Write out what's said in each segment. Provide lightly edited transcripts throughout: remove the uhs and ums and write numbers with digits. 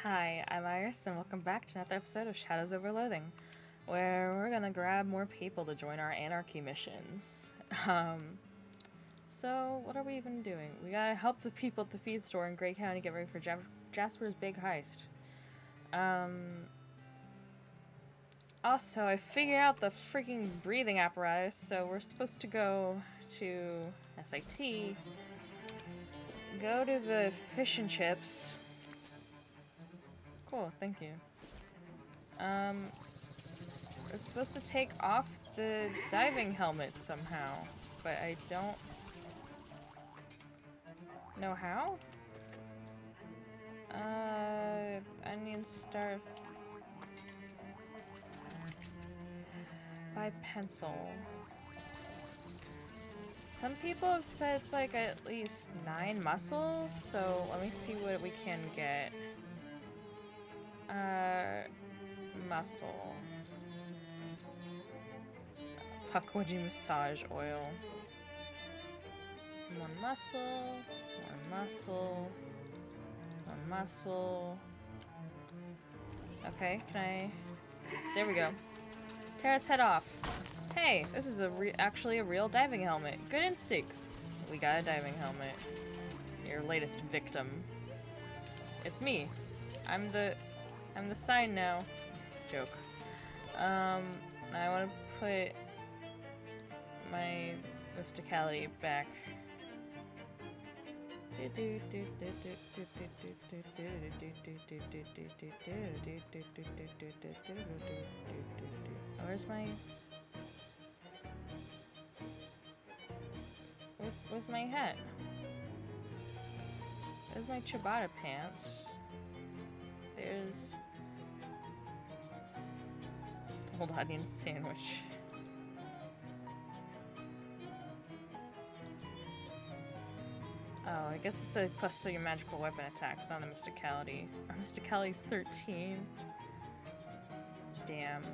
Hi, I'm Iris, and welcome back to another episode of Shadows Over Loathing, where we're gonna grab more people to join our anarchy missions. So what are we even doing? We gotta help the people at the feed store in Gray County get ready for Jasper's big heist. Also, I figured out the freaking breathing apparatus, so we're supposed to go to SIT, go to the fish and chips. Cool, thank you. We're supposed to take off the diving helmet somehow, but I don't know how? Onion starve by pencil. Some people have said it's like at least 9 muscle, so let me see what we can get. Muscle. Puckwoody massage oil. More muscle, more muscle, more muscle. Okay, can I... There we go. Tear its head off. Hey, this is actually a real diving helmet. Good instincts. We got a diving helmet. Your latest victim. It's me. I'm the sign now. Joke. I want to put my mysticality back. Where's my... Where's my hat? There's my ciabatta pants. There's... Old onion sandwich. Oh, I guess it's a plus to your magical weapon attacks, not a mysticality. Our mysticality's 13. Damn.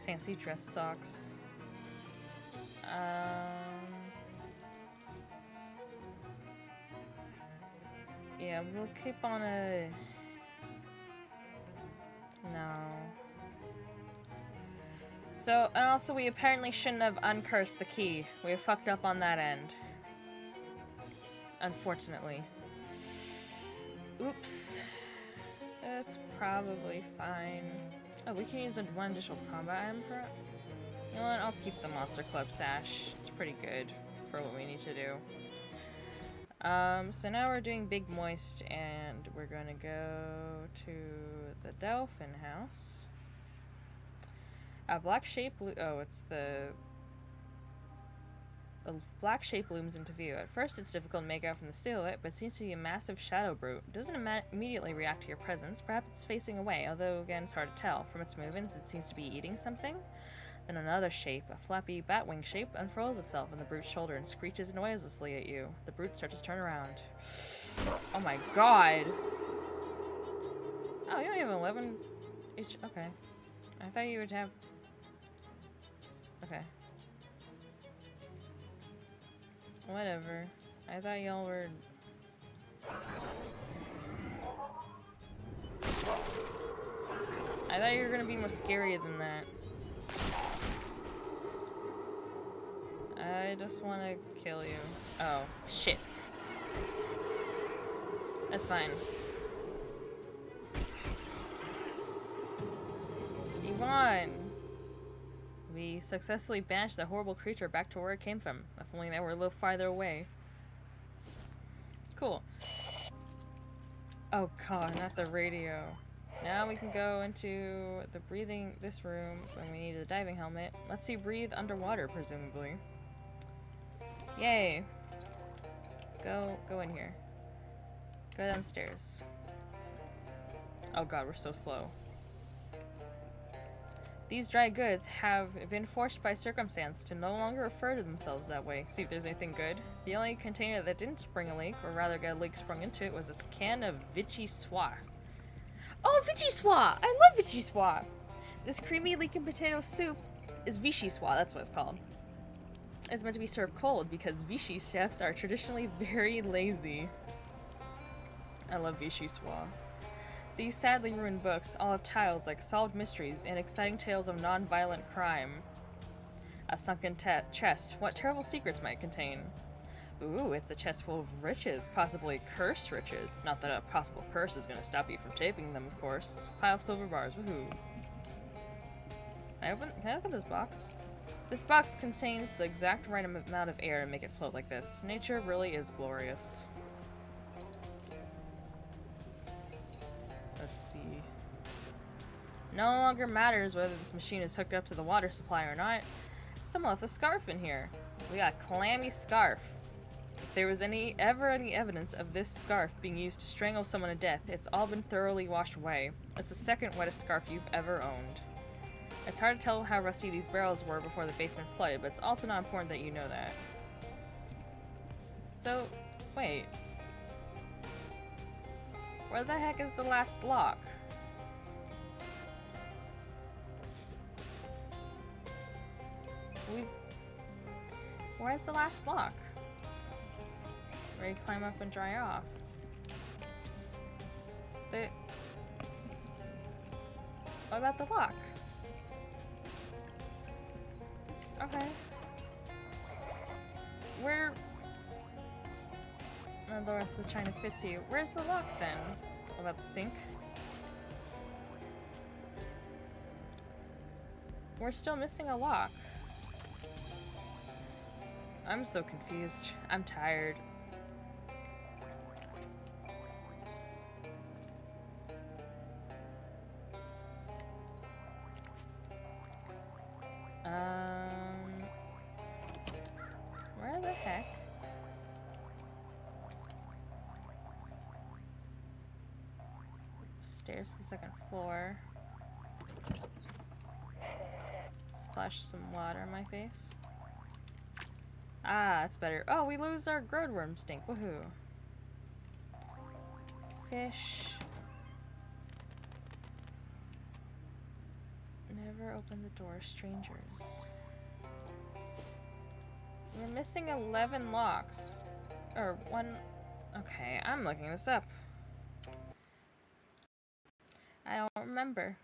Fancy dress socks. Yeah, we'll keep on a... No. So, and also we apparently shouldn't have uncursed the key. We have fucked up on that end. Unfortunately. Oops. That's probably fine. Oh, we can use one additional combat item for it. You know what? I'll keep the Monster Club sash. It's pretty good for what we need to do. So now we're doing Big Moist, and we're gonna go to the Dolphin House. A black shape A black shape looms into view. At first, it's difficult to make out from the silhouette, but it seems to be a massive shadow brute. It doesn't immediately react to your presence. Perhaps it's facing away, although again, it's hard to tell. From its movements, it seems to be eating something. Then another shape, a flappy batwing shape, unfurls itself on the brute's shoulder and screeches noiselessly at you. The brute starts to turn around. Oh my god! Oh, you only have 11 each. Okay. I thought you would have... Okay. Whatever. I thought y'all were... I thought you were gonna be more scary than that. I just want to kill you. Oh, shit. That's fine. Yvonne! We successfully banished the horrible creature back to where it came from. If only they were a little farther away. Cool. Oh god, not the radio. Now we can go into the this room when we need a diving helmet. Let's see, breathe underwater, presumably. Yay. Go in here. Go downstairs. Oh god, we're so slow. These dry goods have been forced by circumstance to no longer refer to themselves that way. See if there's anything good. The only container that didn't spring a leak, or rather get a leak sprung into it, was this can of Vichy Swa. Oh, Vichy Swa! I love Vichy Swa! This creamy leaking potato soup is Vichy Swa, that's what it's called. is meant to be served cold because Vichy chefs are traditionally very lazy. I love Vichy Soir. These sadly ruined books all have titles like Solved Mysteries and Exciting Tales of Non-Violent Crime. A sunken chest. What terrible secrets might it contain? Ooh, it's a chest full of riches, possibly cursed riches. Not that a possible curse is going to stop you from taking them, of course. Pile of silver bars, woohoo. Can I open this box? This box contains the exact right amount of air to make it float like this. Nature really is glorious. Let's see. No longer matters whether this machine is hooked up to the water supply or not. Someone left a scarf in here. We got a clammy scarf. If there was ever any evidence of this scarf being used to strangle someone to death, it's all been thoroughly washed away. It's the second wettest scarf you've ever owned. It's hard to tell how rusty these barrels were before the basement flooded, but it's also not important that you know that. So, wait. Where the heck is the last lock? Where's the last lock? Ready to climb up and dry off. What about the lock? Okay. The rest of the china fits you. Where's the lock then? What about the sink? We're still missing a lock. I'm so confused. I'm tired. Where the heck? Stairs to the second floor. Splash some water on my face. Ah, that's better. Oh, we lose our growdworm stink. Woohoo. Fish. Never open the door, strangers. We're missing 11 locks. Or one. Okay, I'm looking this up. I don't remember.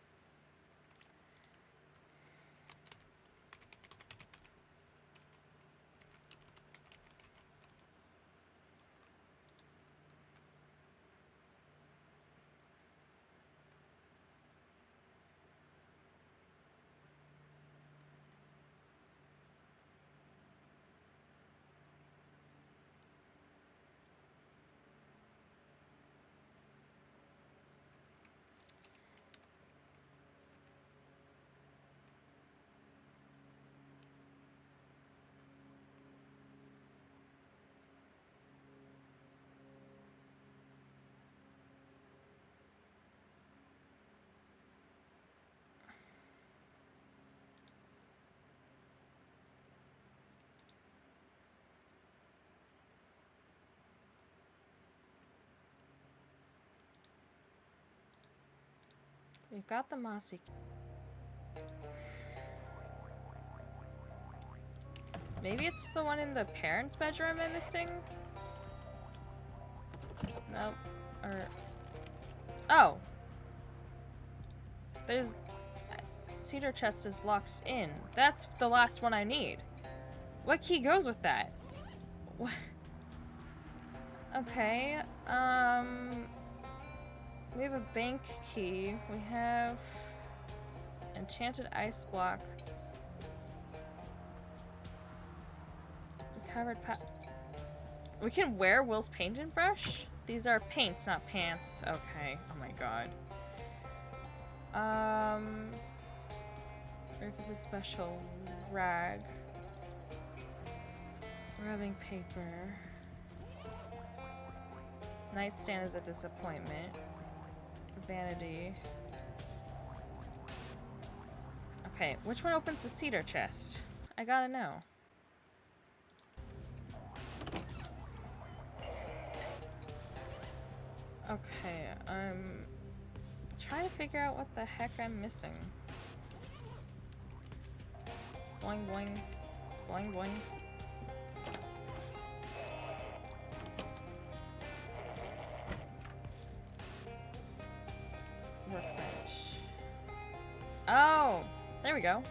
We've got the mossy. Maybe it's the one in the parents' bedroom I'm missing? Nope. Or... Oh! There's... Cedar chest is locked in. That's the last one I need. What key goes with that? What? Okay, we have a bank key. We have enchanted ice block. Covered we can wear Will's painting brush? These are paints, not pants. Okay. Oh my god. If it's a special rag. Rubbing paper. Nightstand is a disappointment. Vanity. Okay, which one opens the cedar chest? I gotta know. Okay, I'm trying to figure out what the heck I'm missing. Boing boing. Boing boing. There we go.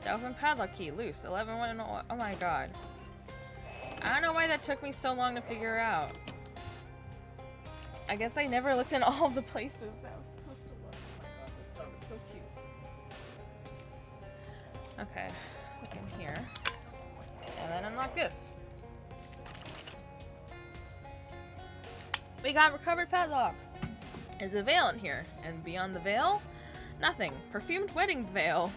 The open padlock key, loose. 11, 1, oh my god. I don't know why that took me so long to figure out. I guess I never looked in all the places that I was supposed to look. Oh my god, this dog is so cute. Okay, look in here. And then unlock this. We got recovered padlock. There's a veil in here, and beyond the veil, nothing. Perfumed wedding veil.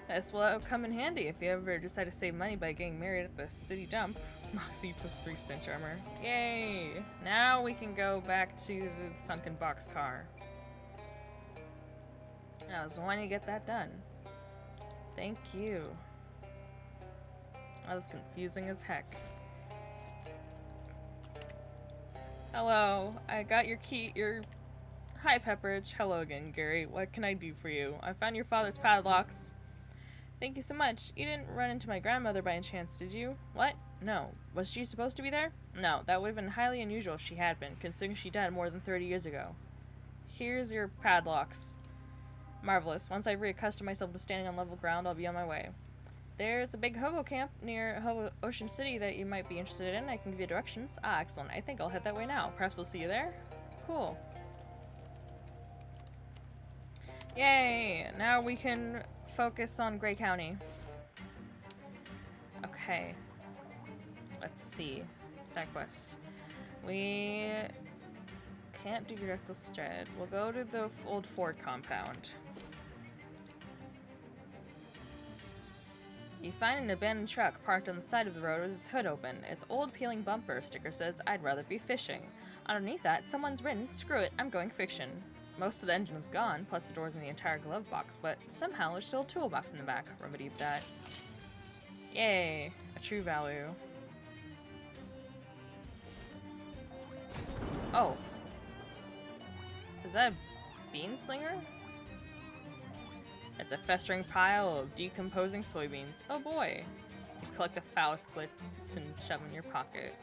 This will come in handy if you ever decide to save money by getting married at the city dump. Moxie plus 3 stench armor. Yay! Now we can go back to the sunken boxcar. I was wanting to get that done. Thank you. That was confusing as heck. Hello, I got your key, Hi, Pepperidge. Hello again, Gary. What can I do for you? I found your father's padlocks. Thank you so much. You didn't run into my grandmother by any chance, did you? What? No. Was she supposed to be there? No, that would have been highly unusual if she had been, considering she died more than 30 years ago. Here's your padlocks. Marvelous. Once I've reaccustomed myself to standing on level ground, I'll be on my way. There's a big hobo camp near Ocean City that you might be interested in. I can give you directions. Ah, excellent. I think I'll head that way now. Perhaps I'll see you there? Cool. Yay! Now we can focus on Gray County. Okay. Let's see. Side quest. We can't do direct instead. We'll go to the old Ford compound. You find an abandoned truck parked on the side of the road with its hood open. Its old peeling bumper sticker says, "I'd rather be fishing." Underneath that, someone's written, "Screw it, I'm going fiction." Most of the engine is gone, plus the doors and the entire glove box, but somehow there's still a toolbox in the back. Remedy that. Yay, a true value. Oh. Is that a bean slinger? It's a festering pile of decomposing soybeans. Oh boy. You collect the foul splits and shove them in your pocket.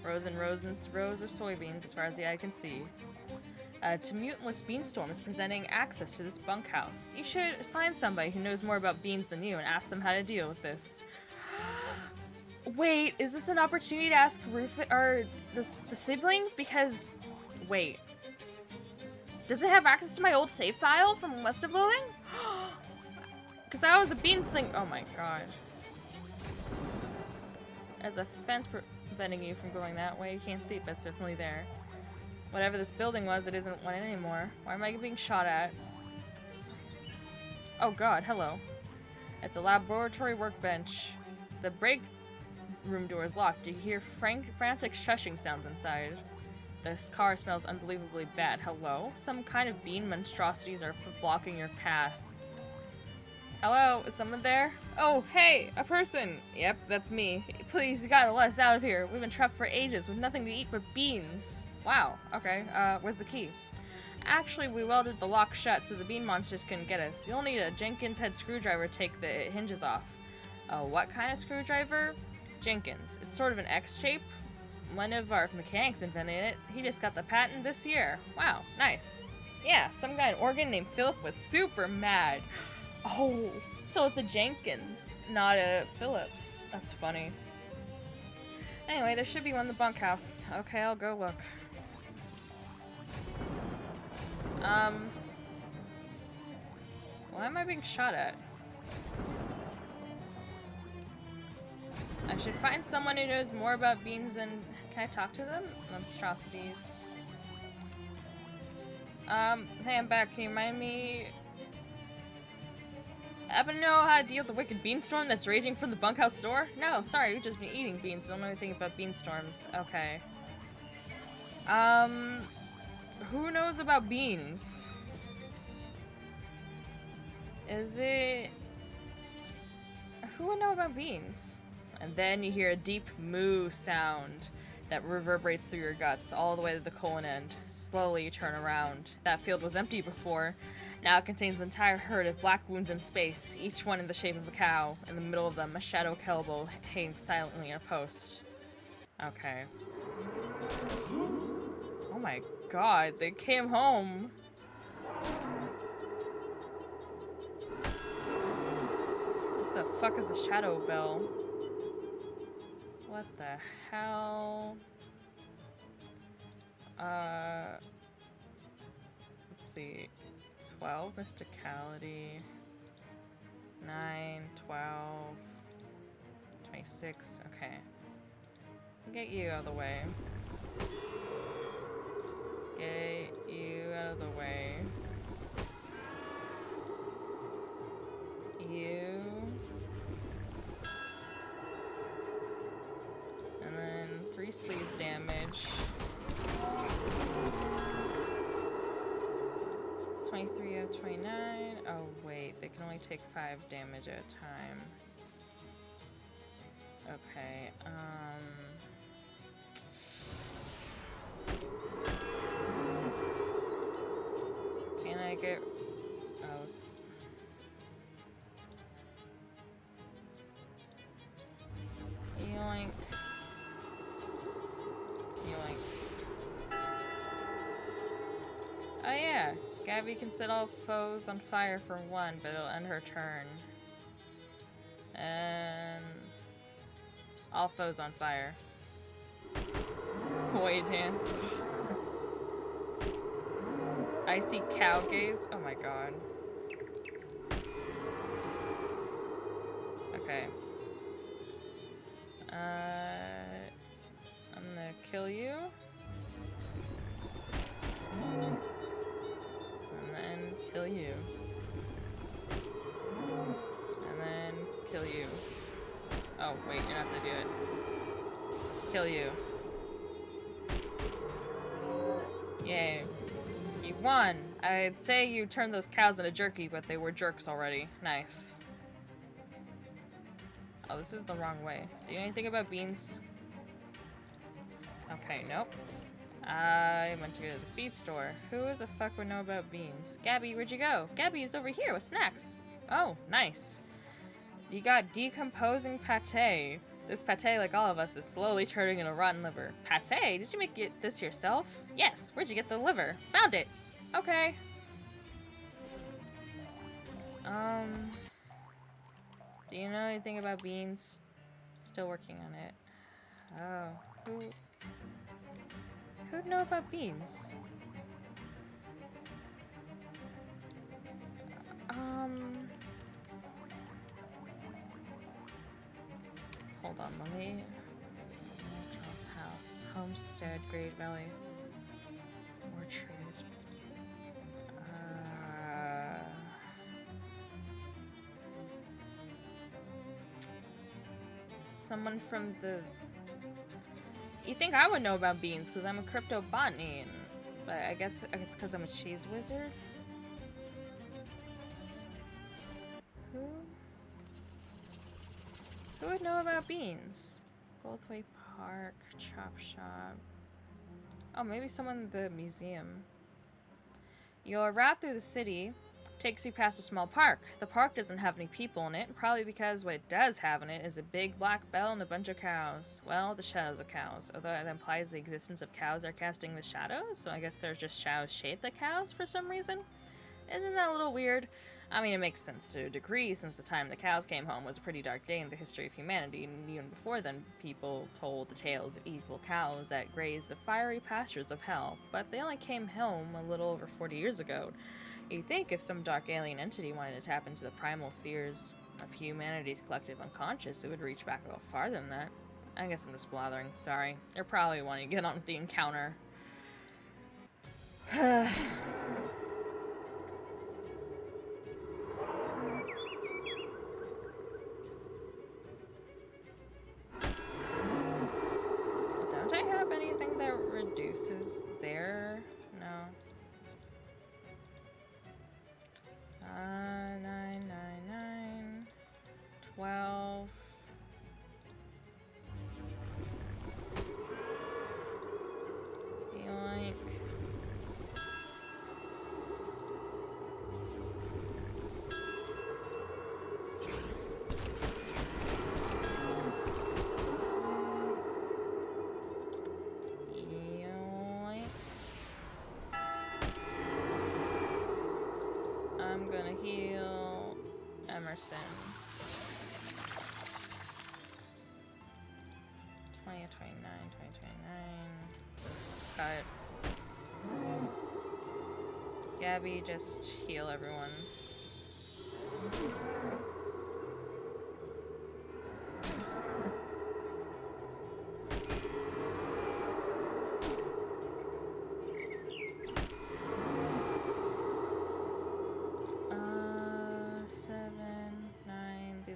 Rows and rows and rows of soybeans as far as the eye can see. A tumultuous beanstorm is presenting access to this bunkhouse. You should find somebody who knows more about beans than you and ask them how to deal with this. Wait, is this an opportunity to ask Rufus or the sibling? Because, wait. Does it have access to my old save file from West of Loathing? Because I was a bean sling. Oh my god. There's a fence preventing you from going that way. You can't see it, but it's certainly there. Whatever this building was, it isn't one anymore. Why am I being shot at? Oh god, hello. It's a laboratory workbench. The break room door is locked. You hear frantic shushing sounds inside. This car smells unbelievably bad. Hello? Some kind of bean monstrosities are blocking your path. Hello? Is someone there? Oh, hey! A person! Yep, that's me. Please, you gotta let us out of here. We've been trapped for ages with nothing to eat but beans. Wow. Okay, where's the key? Actually, we welded the lock shut so the bean monsters couldn't get us. You'll need a Jenkins head screwdriver to take the hinges off. What kind of screwdriver? Jenkins. It's sort of an X shape. One of our mechanics invented it. He just got the patent this year. Wow, nice. Yeah, some guy in Oregon named Philip was super mad. Oh, so it's a Jenkins, not a Phillips. That's funny. Anyway, there should be one in the bunkhouse. Okay, I'll go look. Why am I being shot at? I should find someone who knows more about beans and... Can I talk to them? Monstrosities. Hey, I'm back. Can you remind me... Happen to know how to deal with the wicked beanstorm that's raging from the bunkhouse door? No, sorry, we've just been eating beans. I don't know anything about beanstorms. Okay. Who knows about beans? Is it... Who would know about beans? And then you hear a deep moo sound that reverberates through your guts all the way to the colon end. Slowly you turn around. That field was empty before. Now it contains an entire herd of black wounds in space, each one in the shape of a cow. In the middle of them, a shadow kelbo hanging silently in a post. Okay. Oh my god, they came home. the fuck is the shadow bell? What the hell? Let's see. 12 mysticality. 9, 12, 26. Okay. Get you out of the way. Get you out of the way. You. And then 3 sleaze damage. 23 out of 29. Oh wait, they can only take 5 damage at a time. Okay, can I get... Oh, it's... Yoink. Yoink. Oh yeah, Gabby can set all foes on fire for 1, but it'll end her turn. And... all foes on fire. Boy dance. Icy cow gaze? Oh my god. Okay. I'm gonna kill you. And then kill you. And then kill you. Oh, wait, you have to do it. Kill you. Yay. You won! I'd say you turned those cows into jerky, but they were jerks already. Nice. Oh, this is the wrong way. Do you know anything about beans? Okay, nope. I went to go to the feed store. Who the fuck would know about beans? Gabby, where'd you go? Gabby is over here with snacks. Oh, nice. You got decomposing pate. This pate, like all of us, is slowly turning into rotten liver. Pate? Did you make this yourself? Yes. Where'd you get the liver? Found it. Okay. Do you know anything about beans? Still working on it. Oh, who'd know about beans? Hold on, let me... Charles House, Homestead, Great Valley, Orchard. Someone from the... You think I would know about beans because I'm a crypto botany, but I guess it's because I'm a cheese wizard. Who would know about beans? Goldthwait Park, Chop Shop. Oh, maybe someone in the museum. Your route through the city takes you past a small park. The park doesn't have any people in it, probably because what it does have in it is a big black bell and a bunch of cows. Well, the shadows of cows, although that implies the existence of cows are casting the shadows, so I guess there's just shadows shaped like cows for some reason. Isn't that a little weird? I mean, it makes sense to a degree, since the time the cows came home was a pretty dark day in the history of humanity, and even before then, people told the tales of evil cows that grazed the fiery pastures of hell, but they only came home a little over 40 years ago. You'd think if some dark alien entity wanted to tap into the primal fears of humanity's collective unconscious, it would reach back a little farther than that. I guess I'm just blathering, sorry. They're probably wanting to get on with the encounter. Don't I have anything that reduces their... No. 9, 9, 9, 12. Yoink. I'm gonna heal Emerson. 29, 29. Just cut. Gabby, just heal everyone.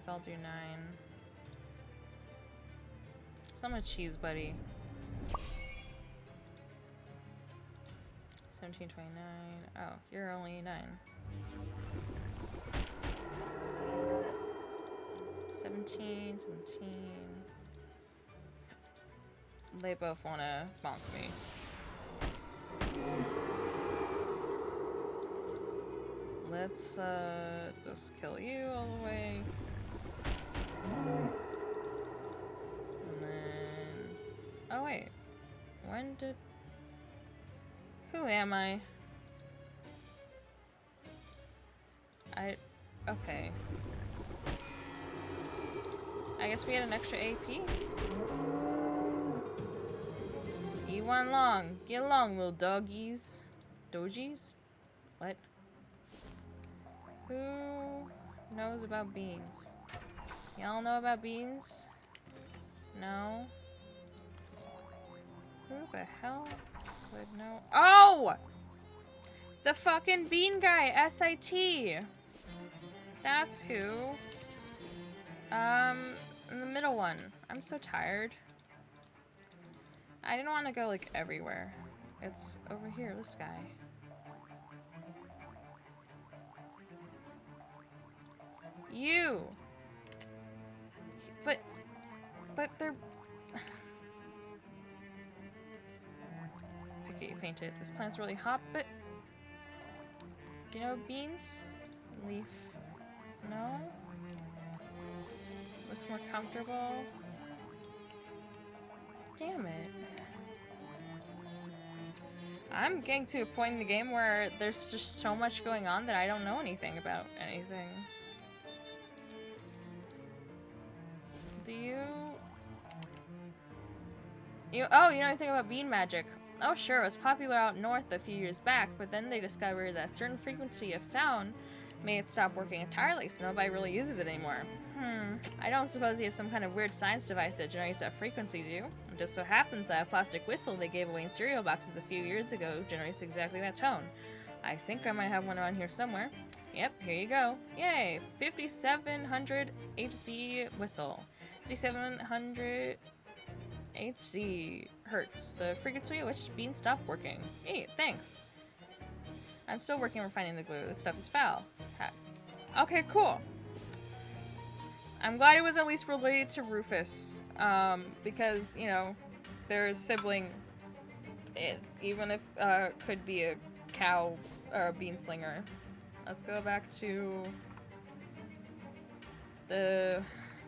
I'll do 9. So I'm a cheese buddy. 1729. Oh, you're only 9. 17. They both wanna bonk me. Let's just kill you all the way. And then... Oh wait. When did... Who am I? Okay. I guess we had an extra AP? E1 long. Get along, little doggies. Dogies? What? Who knows about beans? Y'all know about beans? No? Who the hell would know? Oh! The fucking bean guy, SIT! That's who. In the middle one. I'm so tired. I didn't want to go, like, everywhere. It's over here, this guy. You! But they're... Picky painted. This plant's really hot, but... Do you know beans? Leaf. No? Looks more comfortable. Damn it. I'm getting to a point in the game where there's just so much going on that I don't know anything about anything. Do you... Oh, you know anything about bean magic? Oh sure, it was popular out north a few years back, but then they discovered that a certain frequency of sound made it stop working entirely, so nobody really uses it anymore. I don't suppose you have some kind of weird science device that generates that frequency, do you? It just so happens that a plastic whistle they gave away in cereal boxes a few years ago generates exactly that tone. I think I might have one around here somewhere. Yep, here you go. Yay! 5700 HZ whistle. 5700 HZ hertz. The frequency at which beans stopped working. Hey, thanks. I'm still working on refining the glue. This stuff is foul. Okay, cool. I'm glad it was at least related to Rufus. Because, you know, their sibling, even if could be a cow or a bean slinger. Let's go back to the...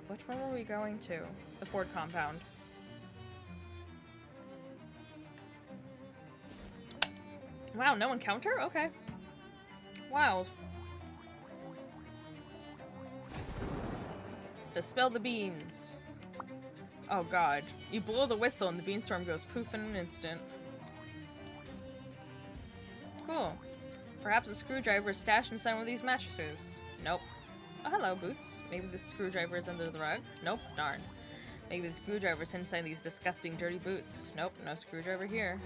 Which one were we going to? The Ford compound. Wow, no encounter? Okay. Wild. Dispel the beans. Oh god. You blow the whistle and the beanstorm goes poof in an instant. Cool. Perhaps a screwdriver is stashed inside one of these mattresses. Nope. Oh, hello, Boots. Maybe the screwdriver is under the rug? Nope. Darn. Maybe the screwdriver is inside these disgusting, dirty boots. Nope. No screwdriver here.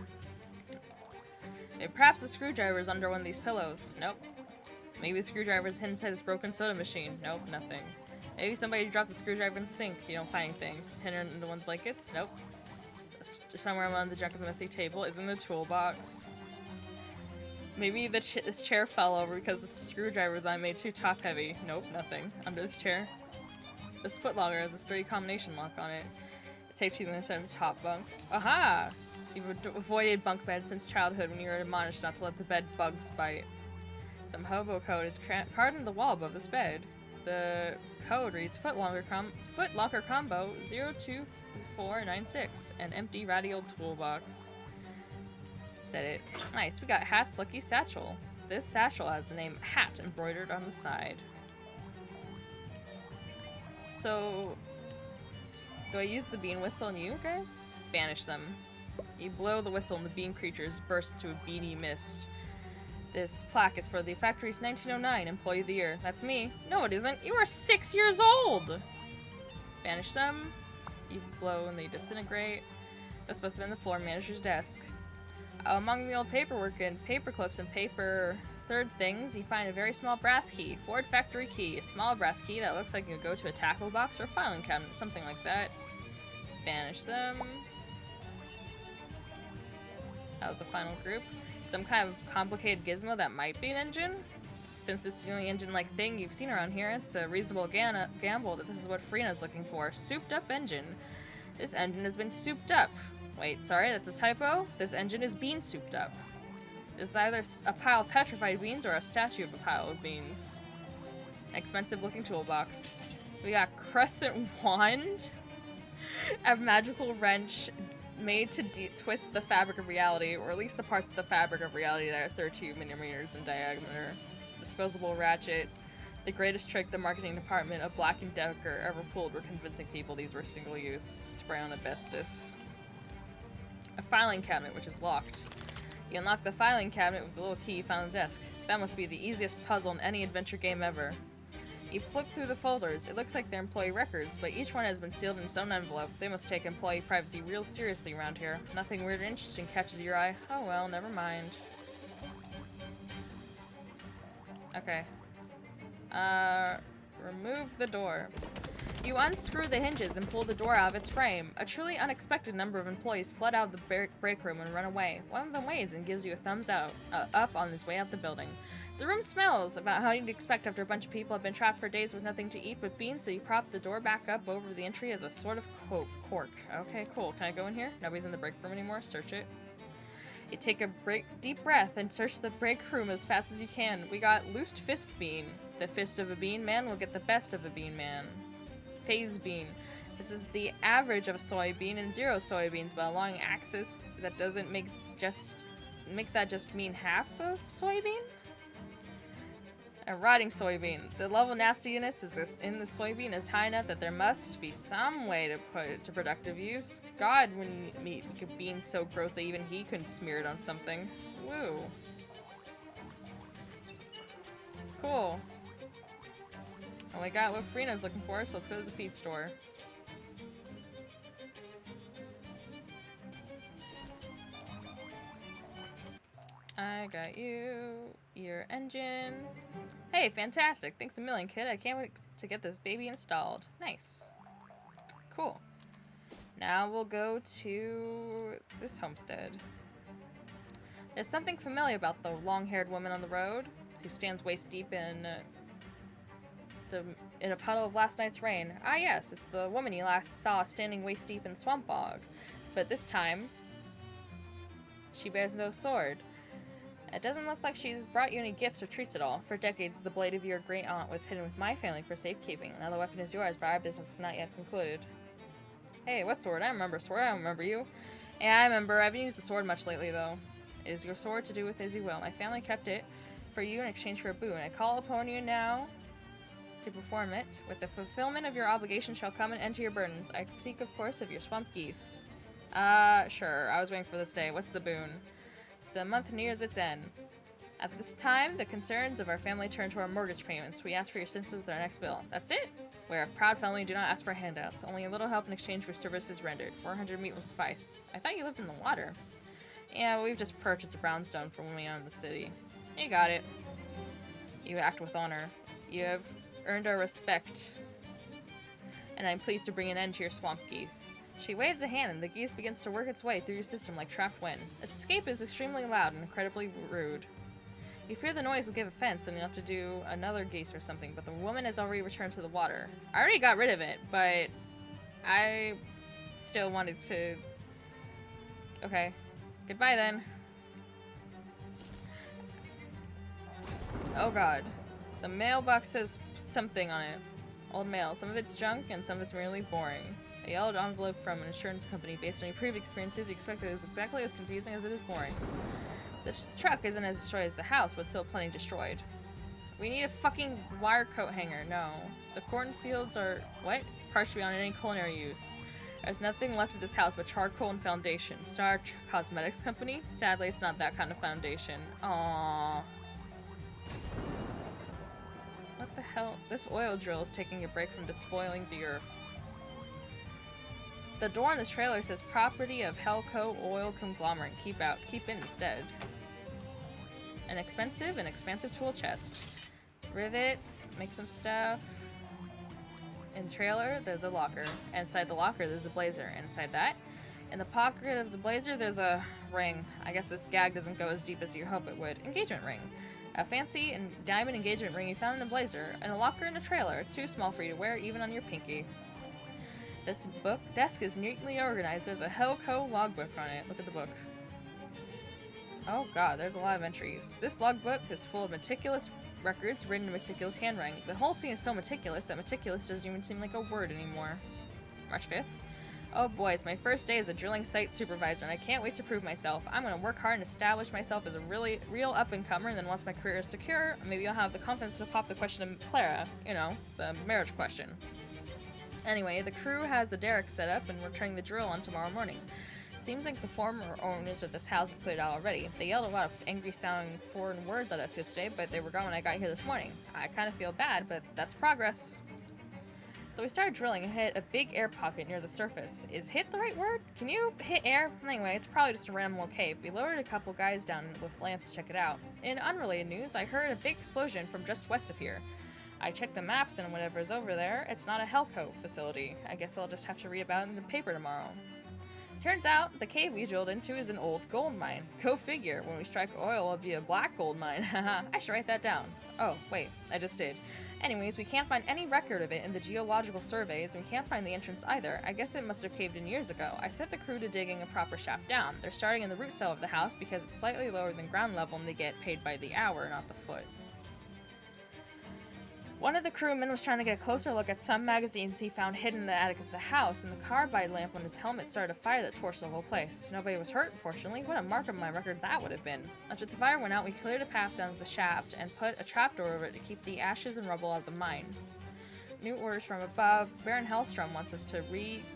Maybe perhaps the screwdriver is under one of these pillows. Nope. Maybe the screwdriver is inside this broken soda machine. Nope. Nothing. Maybe somebody dropped the screwdriver in the sink. You don't find anything. Hidden under one of the blankets? Nope. Somewhere on the junk of the messy table is in the toolbox. Maybe this chair fell over because the screwdriver was on made too top heavy. Nope, nothing. Under this chair. This footlogger has a sturdy combination lock on it. It tapes you to the inside of the top bunk. Aha! You've avoided bunk beds since childhood when you were admonished not to let the bed bugs bite. Some hobo code is carved into the wall above this bed. The code reads footlocker combo 02496, an empty radial toolbox. Said it. Nice, we got Hat's lucky satchel. This satchel has the name Hat embroidered on the side. So, Do I use the bean whistle on you guys? Banish them. You blow the whistle and the bean creatures burst into a beady mist. This plaque is for the factory's 1909 Employee of the Year. That's me. No, it isn't. You are 6 years old! Banish them. You blow and they disintegrate. That's supposed to be on the floor manager's desk. Among the old paperwork and paper clips and paper third things, you find a very small brass key. Ford factory key. A small brass key that looks like you go to a tackle box or a filing cabinet. Something like that. Banish them. That was the final group. Some kind of complicated gizmo that might be an engine. Since it's the only engine-like thing you've seen around here, it's a reasonable gamble that this is what Freena's looking for. Souped-up engine. This engine has been souped up. Wait, sorry, that's a typo? This engine is bean souped up. This is either a pile of petrified beans or a statue of a pile of beans. Expensive-looking toolbox. We got Crescent Wand. A magical wrench made to twist the fabric of reality, or at least the parts of the fabric of reality that are 32 millimeters in diameter. Disposable ratchet. The greatest trick the marketing department of Black & Decker ever pulled were convincing people these were single-use. Spray on asbestos. A filing cabinet, which is locked. You unlock the filing cabinet with the little key you found on the desk. That must be the easiest puzzle in any adventure game ever. You flip through the folders. It looks like they're employee records, but each one has been sealed in its own envelope. They must take employee privacy real seriously around here. Nothing weird or interesting catches your eye. Oh well, never mind. Okay. Remove the door. You unscrew the hinges and pull the door out of its frame. A truly unexpected number of employees flood out of the break room and run away. One of them waves and gives you a thumbs up on his way out the building. The room smells about how you'd expect after a bunch of people have been trapped for days with nothing to eat but beans, so you prop the door back up over the entry as a sort of cork. Okay, cool. Can I go in here? Nobody's in the break room anymore. Search it. You take a deep breath and search the break room as fast as you can. We got Loosed Fist Bean. The fist of a bean man will get the best of a bean man. Phase bean. This is the average of a soybean and 0 soybeans, but along an axis that doesn't make that just mean half a soybean? A rotting soybean. The level of nastiness in the soybean is high enough that there must be some way to put it to productive use. God wouldn't make a bean so gross that even he couldn't smear it on something. Woo. Cool. Well, we got what Freena's looking for, so let's go to the feed store. I got you. Your engine. Hey, fantastic. Thanks a million, kid. I can't wait to get this baby installed. Nice. Cool. Now we'll go to this homestead. There's something familiar about the long-haired woman on the road who stands waist deep in a puddle of last night's rain. Ah, yes, it's the woman you last saw standing waist deep in Swamp Bog. But this time, she bears no sword. It doesn't look like she's brought you any gifts or treats at all. For decades, the blade of your great-aunt was hidden with my family for safekeeping. Now the weapon is yours, but our business is not yet concluded. Hey, what sword? I remember sword. I don't remember you. Yeah, I remember. I haven't used the sword much lately, though. It is your sword to do with as you will. My family kept it for you in exchange for a boon. I call upon you now to perform it. With the fulfillment of your obligation shall come an end to your burdens. I speak, of course, of your swamp geese. Sure. I was waiting for this day. What's the boon? The month nears its end. At this time, the concerns of our family turn to our mortgage payments. We ask for your assistance with our next bill. That's it. We're a proud family and do not ask for handouts. Only a little help in exchange for services rendered. 400 meat will suffice. I thought you lived in the water. Yeah, but we've just purchased a brownstone from when we owned the city. You got it. You act with honor. You have earned our respect. And I'm pleased to bring an end to your swamp geese. She waves a hand and the geese begins to work its way through your system like trapped wind. Its escape is extremely loud and incredibly rude. You fear the noise will give offense and you'll have to do another geese or something, but the woman has already returned to the water. I already got rid of it, but I still wanted to... Okay. Goodbye then. Oh god. The mailbox says something on it. Old mail. Some of it's junk and some of it's merely boring. A yellowed envelope from an insurance company based on your previous experiences. You expect it is exactly as confusing as it is boring. The truck isn't as destroyed as the house, but still plenty destroyed. We need a fucking wire coat hanger. No. The cornfields are... What? Partially beyond any culinary use. There's nothing left of this house but charcoal and foundation. Star Cosmetics Company? Sadly, it's not that kind of foundation. Aww. What the hell? This oil drill is taking a break from despoiling the earth. The door on this trailer says property of Helco Oil Conglomerate. Keep out. Keep in instead. An expensive and expansive tool chest. Rivets. Make some stuff. In the trailer, there's a locker. Inside the locker, there's a blazer. And inside that, in the pocket of the blazer, there's a ring. I guess this gag doesn't go as deep as you hope it would. Engagement ring. A fancy and diamond engagement ring you found in a blazer. And a locker in a trailer. It's too small for you to wear, even on your pinky. This book desk is neatly organized. There's a Helco logbook on it. Look at the book. Oh god, there's a lot of entries. This logbook is full of meticulous records written in meticulous handwriting. The whole scene is so meticulous that meticulous doesn't even seem like a word anymore. March 5th. Oh boy, it's my first day as a drilling site supervisor and I can't wait to prove myself. I'm gonna work hard and establish myself as a real up-and-comer, and then once my career is secure, maybe I'll have the confidence to pop the question to Clara. You know, the marriage question. Anyway, the crew has the derrick set up and we're turning the drill on tomorrow morning. Seems like the former owners of this house have put it out already. They yelled a lot of angry-sounding foreign words at us yesterday, but they were gone when I got here this morning. I kind of feel bad, but that's progress. So we started drilling and hit a big air pocket near the surface. Is hit the right word? Can you hit air? Anyway, it's probably just a random little cave. We lowered a couple guys down with lamps to check it out. In unrelated news, I heard a big explosion from just west of here. I checked the maps and whatever's over there, it's not a Helco facility. I guess I'll just have to read about it in the paper tomorrow. Turns out, the cave we drilled into is an old gold mine. Go figure, when we strike oil, it'll be a black gold mine. Haha, I should write that down. Oh, wait, I just did. Anyways, we can't find any record of it in the geological surveys, and we can't find the entrance either. I guess it must have caved in years ago. I set the crew to digging a proper shaft down. They're starting in the root cell of the house because it's slightly lower than ground level and they get paid by the hour, not the foot. One of the crewmen was trying to get a closer look at some magazines he found hidden in the attic of the house, and the carbide lamp on his helmet started a fire that torched the whole place. Nobody was hurt, fortunately. What a mark of my record that would have been. After the fire went out, we cleared a path down to the shaft and put a trapdoor over it to keep the ashes and rubble out of the mine. New orders from above. Baron Hellstrom wants us to reconnoiter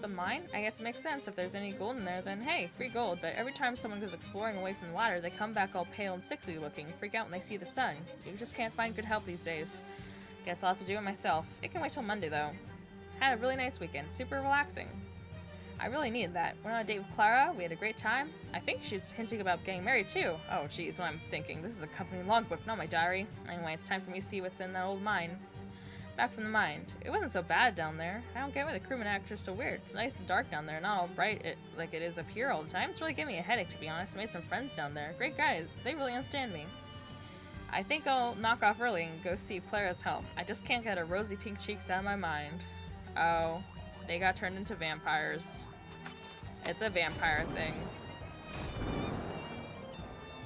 the mine. I guess it makes sense. If there's any gold in there, then hey, free gold. But every time someone goes exploring away from the ladder, they come back all pale and sickly looking, freak out when they see the sun. You just can't find good help these days. Guess I'll have to do it myself. It can wait till Monday, though. Had a really nice weekend. Super relaxing. I really needed that. Went on a date with Clara. We had a great time. I think she's hinting about getting married, too. Oh, geez, what I'm thinking. This is a company logbook, not my diary. Anyway, it's time for me to see what's in that old mine. Back from the mine. It wasn't so bad down there. I don't get why the crewmen act are so weird. It's nice and dark down there, not all bright like it is up here all the time. It's really giving me a headache, to be honest. I made some friends down there. Great guys. They really understand me. I think I'll knock off early and go see Clara's home. I just can't get her rosy pink cheeks out of my mind. Oh, they got turned into vampires. It's a vampire thing.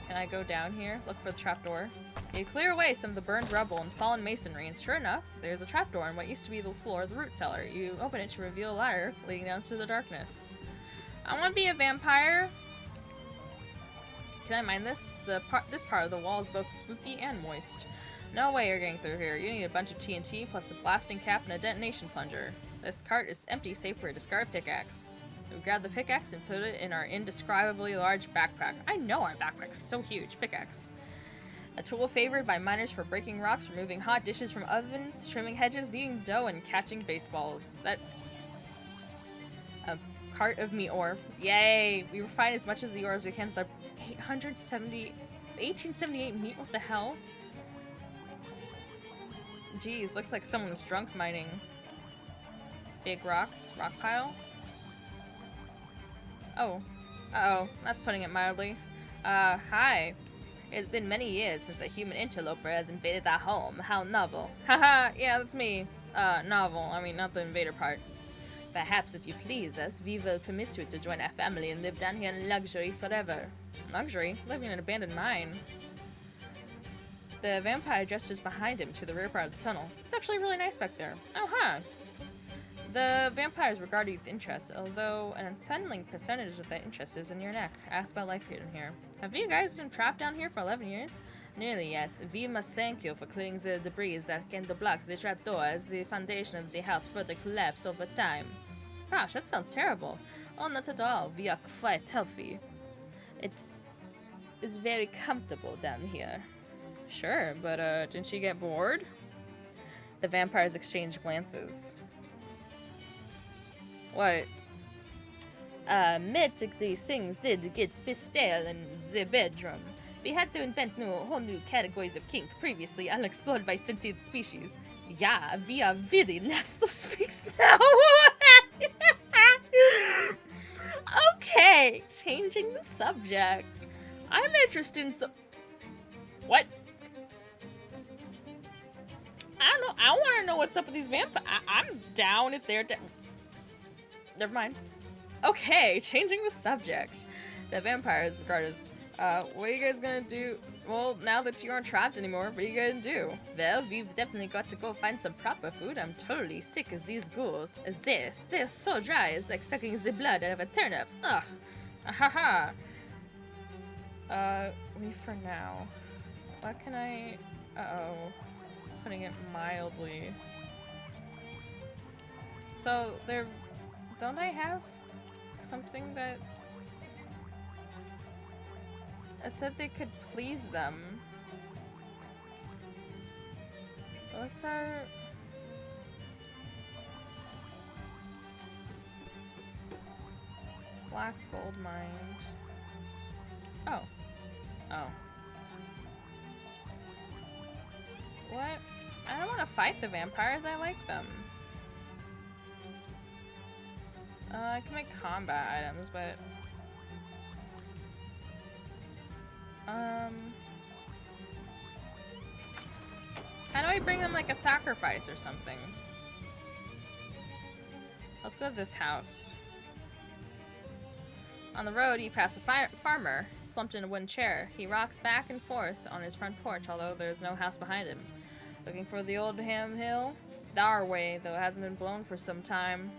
Can I go down here? Look for the trapdoor. You clear away some of the burned rubble and fallen masonry, and sure enough, there's a trapdoor in what used to be the floor of the root cellar. You open it to reveal a ladder leading down to the darkness. I want to be a vampire! Can I mine this? This part of the wall is both spooky and moist. No way you're getting through here. You need a bunch of TNT, plus a blasting cap and a detonation plunger. This cart is empty save for a discarded pickaxe. We grab the pickaxe and put it in our indescribably large backpack. I know our backpack's so huge. Pickaxe. A tool favored by miners for breaking rocks, removing hot dishes from ovens, trimming hedges, kneading dough, and catching baseballs. A cart of meat ore. Yay! We refine as much as the ore as we can with our 1878 meat. What the hell? Geez, looks like someone was drunk mining. Big rocks. Rock pile. Oh. Uh-oh. That's putting it mildly. Hi. It's been many years since a human interloper has invaded our home. How novel. Haha, yeah, that's me. Novel. I mean, not the invader part. Perhaps if you please us, we will permit you to join our family and live down here in luxury forever. Luxury? Living in an abandoned mine. The vampire gestures behind him to the rear part of the tunnel. It's actually really nice back there. Oh, huh. The vampires regard you with interest, although an unsettling percentage of that interest is in your neck. Ask about life here and here. Have you guys been trapped down here for 11 years? Nearly, yes. We must thank you for clearing the debris that can block the trapdoor as the foundation of the house further collapse over time. Gosh, that sounds terrible. Oh, not at all. We are quite healthy. It is very comfortable down here. Sure, but didn't she get bored? The vampires exchange glances. What? Magically things did get stale in the bedroom. We had to invent whole new categories of kink previously unexplored by sentient species. Yeah, we are really nasty speaks now. Okay, changing the subject. I'm interested in what? I don't know. I want to know what's up with these vampires. I'm down if they're down. Never mind. Okay, changing the subject. The vampires regarded as, what are you guys gonna do? Well, now that you aren't trapped anymore, what are you gonna do? Well, we've definitely got to go find some proper food. I'm totally sick of these ghouls. They're so dry, it's like sucking the blood out of a turnip. Ugh. Ahaha. Leave for now. What can I... Uh-oh. Putting it mildly. So, there... Don't I have something that... I said they could please them. What's our... Black gold mine. Oh. Oh. What? I don't want to fight the vampires, I like them. I can make combat items, but... How do I bring them like a sacrifice or something? Let's go to this house. On the road, he passed a farmer, slumped in a wooden chair. He rocks back and forth on his front porch, although there's no house behind him. Looking for the old ham hill? Star way, though it hasn't been blown for some time.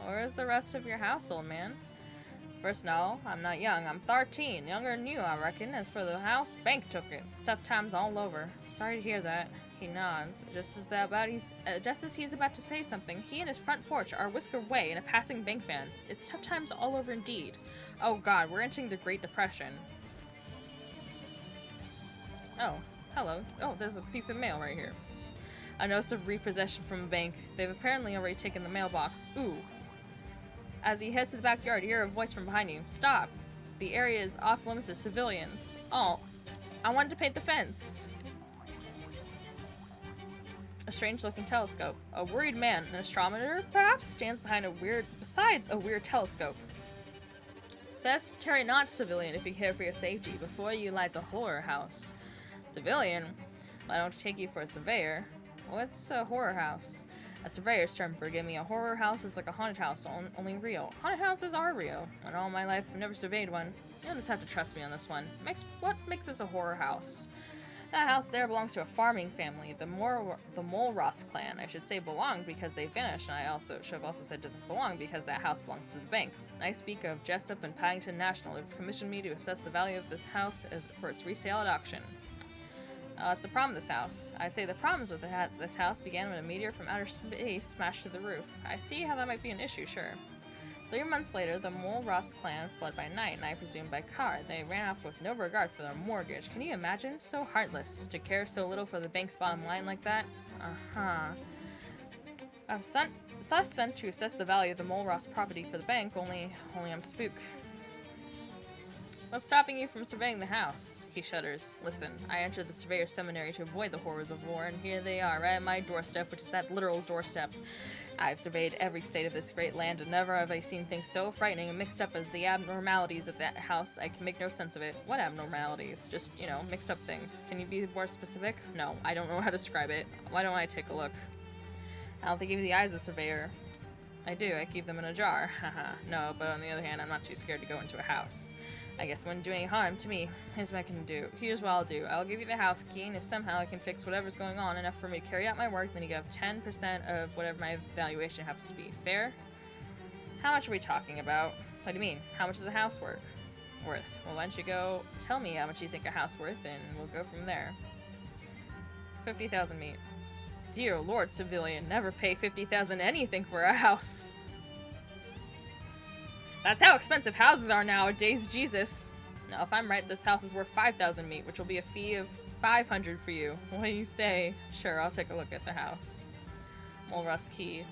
Where's the rest of your house, old man? First, no, I'm not young. I'm 13, younger than you, I reckon. As for the house, bank took it. It's tough times all over. Sorry to hear that. He nods. Just as he's about to say something, he and his front porch are whisked away in a passing bank van. It's tough times all over indeed. Oh god, we're entering the Great Depression. Oh, hello. Oh, there's a piece of mail right here. A notice of repossession from a bank. They've apparently already taken the mailbox. Ooh. As he heads to the backyard, you hear a voice from behind you. Stop! The area is off limits to civilians. Oh, I wanted to paint the fence. A strange-looking telescope. A worried man, an astronomer, perhaps, stands besides a weird telescope. Best tarry not civilian if you care for your safety. Before you lies a horror house. Civilian? Why don't you take you for a surveyor? What's a horror house? A surveyor's term, forgive me. A horror house is like a haunted house, only real. Haunted houses are real. In all my life, I've never surveyed one. You'll just have to trust me on this one. What makes this a horror house? That house there belongs to a farming family, the Molros clan. I should say belonged because they vanished, and I should have also said doesn't belong because that house belongs to the bank. I speak of Jessup and Paddington National. They've commissioned me to assess the value of this house for its resale at auction. That's the problem with this house. I'd say the problems with this house began when a meteor from outer space smashed through the roof. I see how that might be an issue, sure. 3 months later, the Molros clan fled by night, and I presume by car. They ran off with no regard for their mortgage. Can you imagine? So heartless. To care so little for the bank's bottom line like that? Uh-huh. I'm thus sent to assess the value of the Molros property for the bank, only I'm spooked. What's stopping you from surveying the house? He shudders. Listen, I entered the surveyor's seminary to avoid the horrors of war, and here they are, right at my doorstep, which is that literal doorstep. I've surveyed every state of this great land, and never have I seen things so frightening and mixed up as the abnormalities of that house. I can make no sense of it. What abnormalities? Just, mixed up things. Can you be more specific? No, I don't know how to describe it. Why don't I take a look? I don't think you have the eyes of a surveyor. I do, I keep them in a jar. Haha. No, but on the other hand, I'm not too scared to go into a house. I guess it wouldn't do any harm to me. Here's what I can do. Here's what I'll do. I'll give you the house key, and if somehow I can fix whatever's going on enough for me to carry out my work, then you have 10% of whatever my valuation happens to be. Fair? How much are we talking about? What do you mean? How much is a house worth? worth? Well, why don't you go tell me how much you think a house worth, and we'll go from there. 50,000 meat. Dear Lord, civilian, never pay 50,000 anything for a house. That's how expensive houses are nowadays, Jesus. Now, if I'm right, this house is worth 5,000 meat, which will be a fee of 500 for you. What do you say? Sure, I'll take a look at the house. Mulross Key.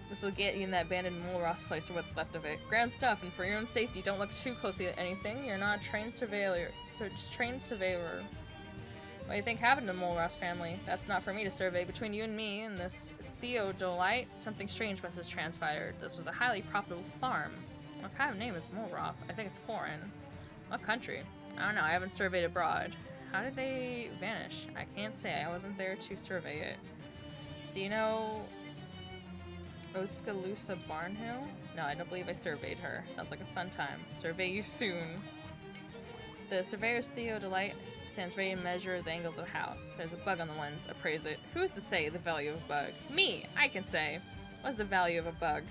This will get you in that abandoned Mulross place, or what's left of it. Grand stuff, and for your own safety, don't look too closely at anything. You're not a trained surveyor. What do you think happened to the Mulross family? That's not for me to survey. Between you and me and this Theodolite, something strange must have transpired. This was a highly profitable farm. What kind of name is Mulross? I think it's foreign. What country? I don't know. I haven't surveyed abroad. How did they vanish? I can't say. I wasn't there to survey it. Do you know Oskaloosa Barnhill? No, I don't believe I surveyed her. Sounds like a fun time. Survey you soon. The surveyor's Theodolite stands ready to measure the angles of the house. There's a bug on the lens. Appraise it. Who's to say the value of a bug? Me! I can say. What's the value of a bug?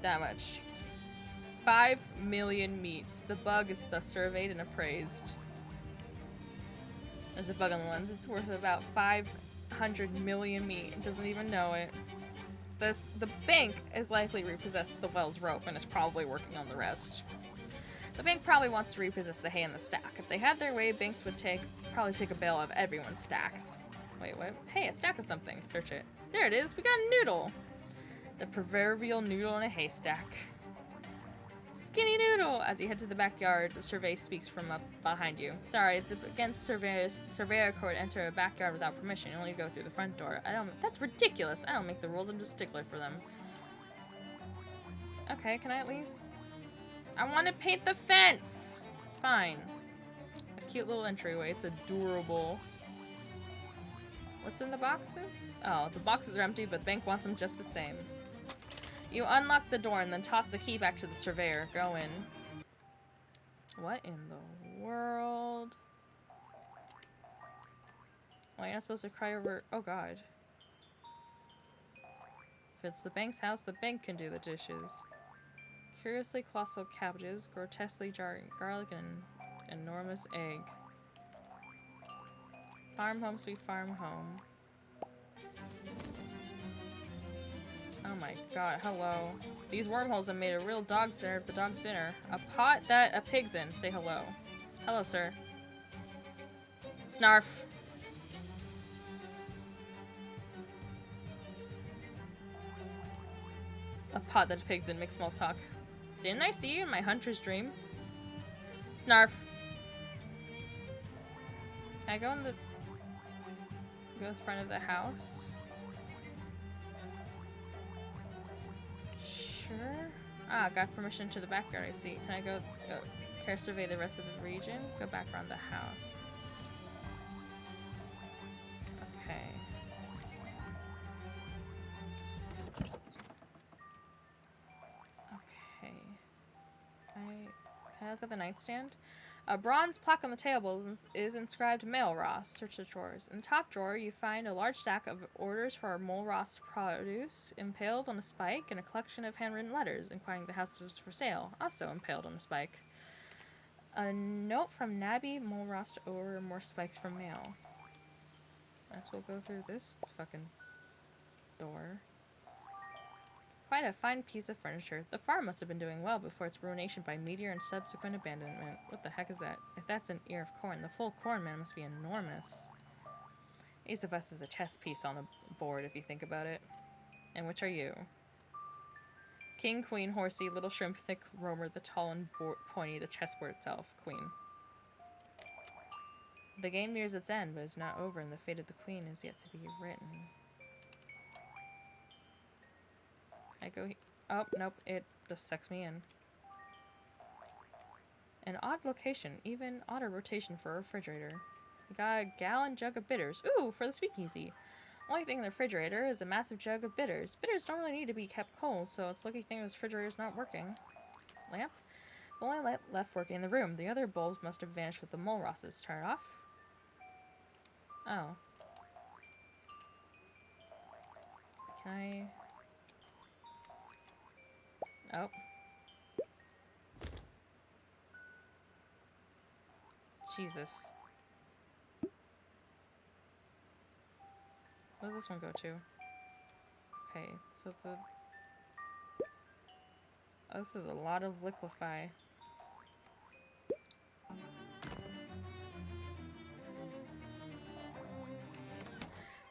That much. 5 million meat. The bug is thus surveyed and appraised. There's a bug on the lens. It's worth about 500 million meat. It doesn't even know it. The bank is likely repossessed the well's rope and is probably working on the rest. The bank probably wants to repossess the hay in the stack. If they had their way, banks would probably take a bale of everyone's stacks. Wait, what? Hey, a stack of something. Search it. There it is. We got a noodle. The proverbial noodle in a haystack. Skinny noodle! As you head to the backyard, the survey speaks from up behind you. Sorry, it's against surveyor code to enter a backyard without permission. You only go through the front door. That's ridiculous. I don't make the rules. I'm just a stickler for them. Okay, can I at least... I want to paint the fence! Fine. A cute little entryway. It's adorable. What's in the boxes? Oh, the boxes are empty, but the bank wants them just the same. You unlock the door and then toss the key back to the surveyor. Go in. What in the world? Well, you're not supposed to cry over... Oh, God. If it's the bank's house, the bank can do the dishes. Curiously colossal cabbages, grotesquely jarring garlic, and enormous egg. Farm home, sweet farm home. Oh my God, hello. These wormholes have made a real dog's dinner of the dog's dinner. A pot that a pig's in. Say hello. Hello, sir. Snarf. A pot that a pig's in. Make small talk. Didn't I see you in my hunter's dream? Snarf. Can I go in the... Go in front of the house? Sure. Ah, got permission to the backyard, I see. Can I go care survey the rest of the region? Go back around the house. Okay. Okay. Can I look at the nightstand? A bronze plaque on the table is inscribed Mulross. Search the drawers. In the top drawer, you find a large stack of orders for Mulross produce impaled on a spike and a collection of handwritten letters inquiring the house was for sale, also impaled on a spike. A note from Nabby Mulross to order more spikes from mail. Guess we'll go through this fucking door. Quite a fine piece of furniture. The farm must have been doing well before its ruination by meteor and subsequent abandonment. What the heck is that? If that's an ear of corn, the full corn man must be enormous. Ace of Us is a chess piece on a board, if you think about it. And which are you? King, queen, horsey, little shrimp, thick roamer, the tall and pointy, the chessboard itself. Queen. The game nears its end, but is not over, and the fate of the queen is yet to be written. I go oh, nope, it just sucks me in. An odd location, even odder rotation for a refrigerator. You got a gallon jug of bitters. Ooh, for the speakeasy. Only thing in the refrigerator is a massive jug of bitters. Bitters normally need to be kept cold, so it's a lucky thing this refrigerator's not working. Lamp? The only lamp left working in the room. The other bulbs must have vanished with the Mulrosses. Turn it off? Oh. Can I... Oh. Jesus. What does this one go to? Okay, so the... Oh, this is a lot of liquefy.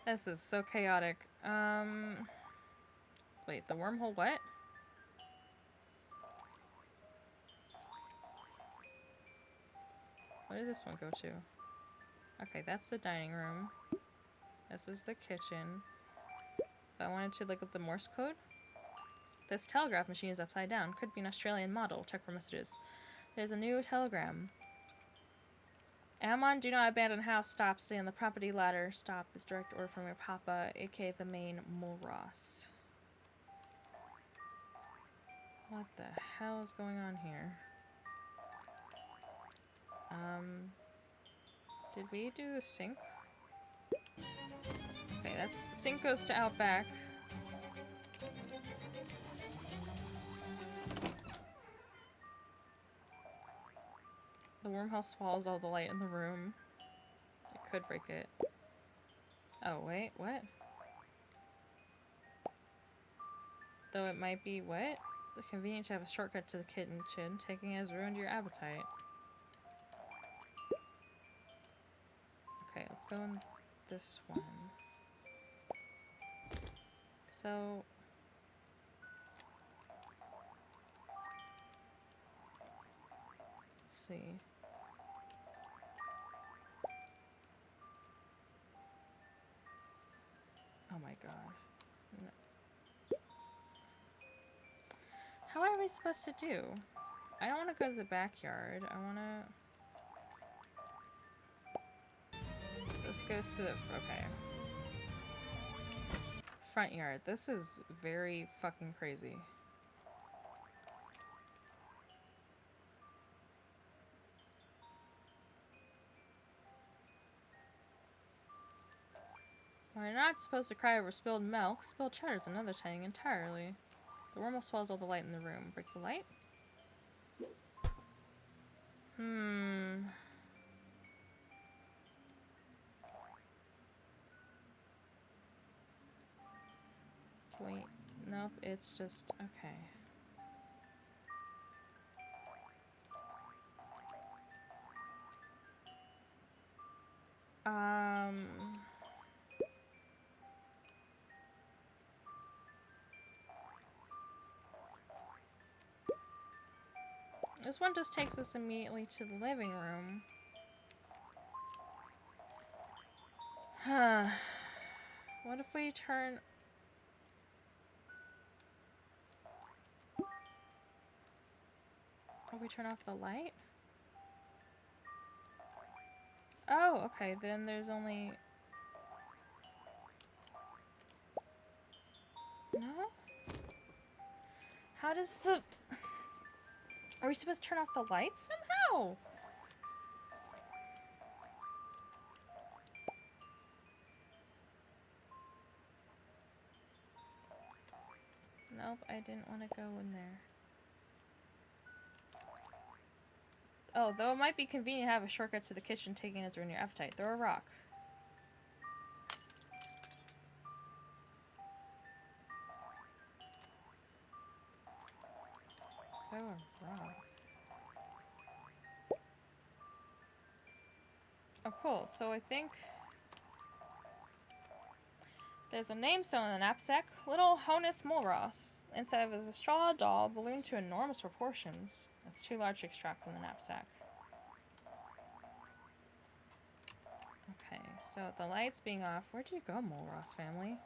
This is so chaotic. Wait, the wormhole what? Where did this one go to? Okay, that's the dining room. This is the kitchen. If I wanted to look up the Morse code. This telegraph machine is upside down. Could be an Australian model. Check for messages. There's a new telegram. Ammon, do not abandon house. Stop. Stay on the property ladder. Stop. This direct order from your papa, aka the main Mulross. What the hell is going on here? Did we do the sink? Okay, that's... Sink goes to Outback. The wormhole swallows all the light in the room. It could break it. Oh, wait, what? Though it might be what? Convenient to have a shortcut to the kitchen. Taking it has ruined your appetite. Okay, let's go in this one. So... Let's see. Oh my god. No. How are we supposed to do? I don't want to go to the backyard. I want to... This goes to the... Okay. Front yard. This is very fucking crazy. We're not supposed to cry over spilled milk. Spilled cheddar is another thing entirely. The wormhole swallows all the light in the room. Break the light? Wait. Nope, it's just... Okay. This one just takes us immediately to the living room. Huh. What if we turn... Oh, we turn off the light? Oh, okay, then there's only... No? How does the... Are we supposed to turn off the lights somehow? Nope, I didn't want to go in there. Oh, though it might be convenient to have a shortcut to the kitchen, taking as ruin your appetite. Throw a rock. Throw a rock. Oh, cool. So I think there's a name sewn in the knapsack. Little Honus Mulross. Inside of it is a straw doll ballooned to enormous proportions. It's too large to extract from the knapsack. Okay, so with the lights being off, where'd you go, Mulross family?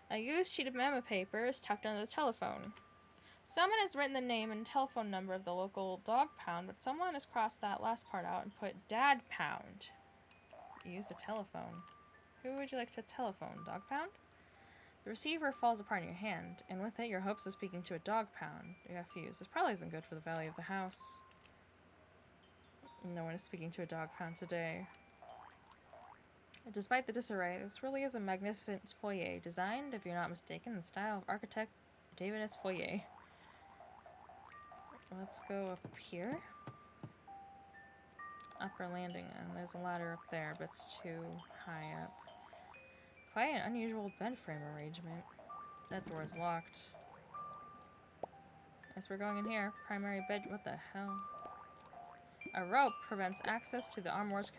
A used sheet of memo paper is tucked under the telephone. Someone has written the name and telephone number of the local dog pound, but someone has crossed that last part out and put Dad Pound. Use a telephone. Who would you like to telephone? Dog Pound? The receiver falls apart in your hand, and with it your hopes of speaking to a dog pound. You have fused. This probably isn't good for the value of the house. No one is speaking to a dog pound today. Despite the disarray, this really is a magnificent foyer, designed, if you're not mistaken, in the style of architect David S. Foyer. let's go up here. Upper landing, and there's a ladder up there, but it's too high up. Quite an unusual bed frame arrangement. That door is locked. As we're going in here, primary bed. What the hell? A rope prevents access to the armoire's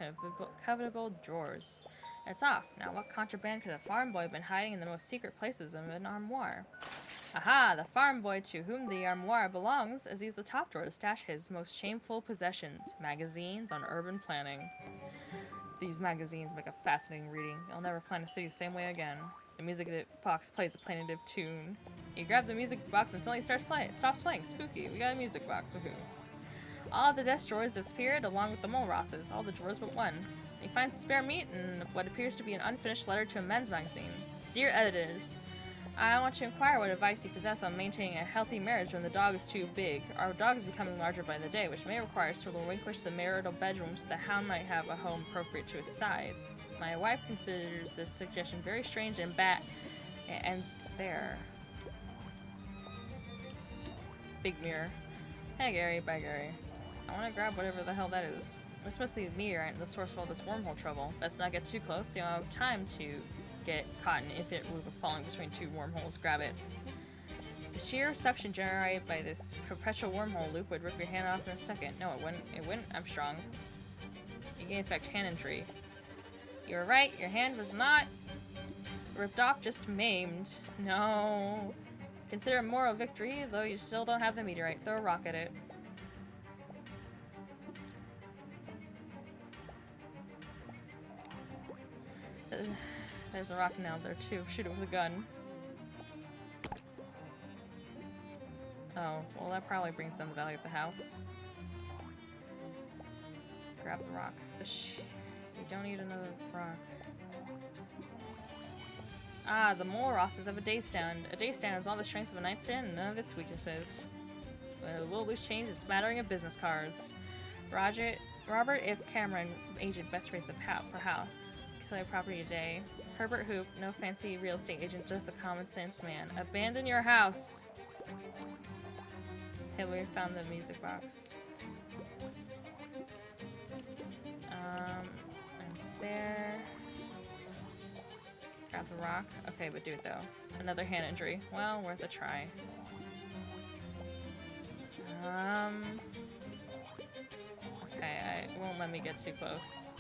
covetable drawers. It's off. Now, what contraband could a farm boy have been hiding in the most secret places of an armoire? Aha! The farm boy to whom the armoire belongs has used the top drawer to stash his most shameful possessions. Magazines on urban planning. These magazines make a fascinating reading. You'll never plan a city the same way again. The music box plays a plaintive tune. You grab the music box and suddenly it stops playing. Spooky. We got a music box. Woohoo. All of the desk drawers disappeared along with the mole rosses. All the drawers but one. You find spare meat and what appears to be an unfinished letter to a men's magazine. Dear editors, I want to inquire what advice you possess on maintaining a healthy marriage when the dog is too big. Our dog is becoming larger by the day, which may require us to relinquish the marital bedroom so the hound might have a home appropriate to his size. My wife considers this suggestion very strange and bad. It ends there. Big mirror. Hey Gary, bye Gary. I want to grab whatever the hell that is. This must be the meteorite and the source of all this wormhole trouble. Let's not get too close. You don't have time to get caught if it were falling between two wormholes. Grab it. The sheer suction generated by this perpetual wormhole loop would rip your hand off in a second. No, it wouldn't. It wouldn't. I'm strong. You can infect hand injury. You're right. Your hand was not ripped off, just maimed. No. Consider a moral victory, though you still don't have the meteorite. Throw a rock at it. There's a rock now there too. Shoot it with a gun. Oh, well that probably brings down the value of the house. Grab the rock. You don't need another rock. Ah, the mole rosses have a day stand. A day stand has all the strengths of a nightstand and none of its weaknesses. The little loose change is a smattering of business cards. Robert If Cameron, agent, best rates for house. Selling property today. Herbert Hoop, no fancy real estate agent, just a common sense man. Abandon your house. Okay, we found the music box. It's there. Grab the rock. Okay, but do it though. Another hand injury. Well, worth a try. Okay, it won't let me get too close.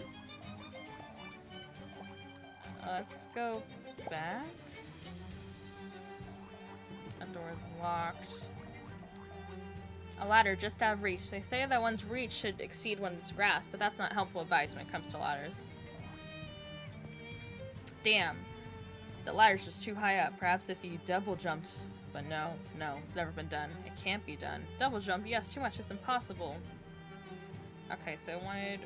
Let's go back. That door is locked. A ladder just out of reach. They say that one's reach should exceed one's grasp, but that's not helpful advice when it comes to ladders. Damn. The ladder's just too high up. Perhaps if you double jumped. But no, it's never been done. It can't be done. Double jump, yes, too much. It's impossible. Okay, so I wanted...